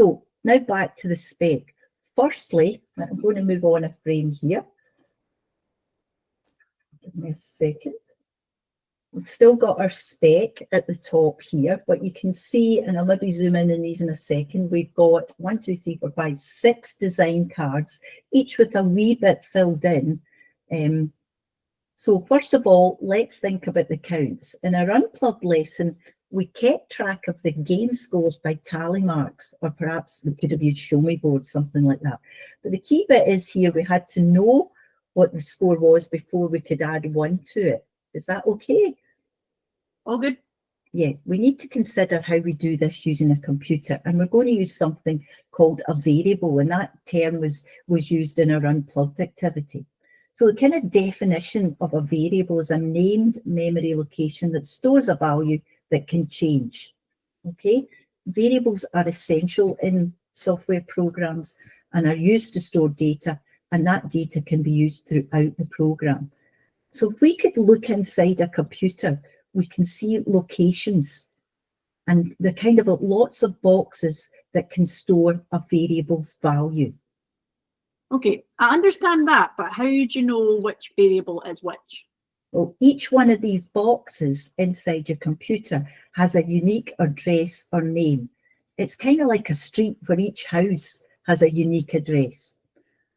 So now back to the spec. Firstly, I'm going to move on a frame here. Give me a second. We've still got our spec at the top here, but you can see, and I'll maybe zoom in these in a second, we've got 1, 2, 3, 4, 5, 6 design cards, each with a wee bit filled in. So first of all, let's think about the counts. In our unplugged lesson, we kept track of the game scores by tally marks, or perhaps we could have used show me board, something like that. But the key bit is here, we had to know what the score was before we could add 1 to it. Is that okay? All good. Yeah, we need to consider how we do this using a computer, and we're going to use something called a variable, and that term was used in our unplugged activity. So the kind of definition of a variable is a named memory location that stores a value that can change. Okay, variables are essential in software programs and are used to store data, and that data can be used throughout the program. So if we could look inside a computer, we can see locations, and they're kind of lots of boxes that can store a variable's value. Okay, I understand that, but how do you know which variable is which? Well, each one of these boxes inside your computer has a unique address or name. It's kind of like a street where each house has a unique address.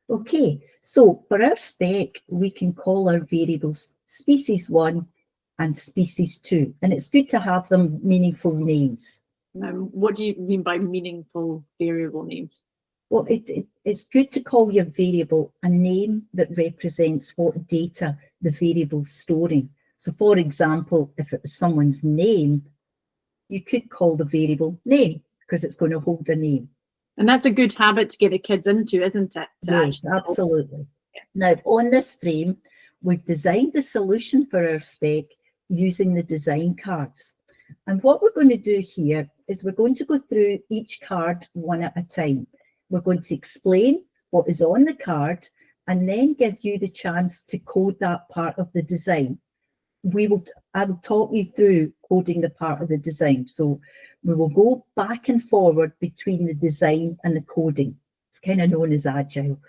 Okay, so for our spec, we can call our variables species 1 and species 2, and it's good to have them meaningful names. What do you mean by meaningful variable names? Well, it's good to call your variable a name that represents what data the variable's storing. So for example, if it was someone's name, you could call the variable name because it's going to hold the name. And that's a good habit to get the kids into, isn't it? Yes, absolutely. Yeah. Now, on this frame, we've designed the solution for our spec using the design cards. And what we're going to do here is we're going to go through each card one at a time. We're going to explain what is on the card and then give you the chance to code that part of the design. I will talk you through coding the part of the design. So we will go back and forward between the design and the coding. It's kind of known as agile.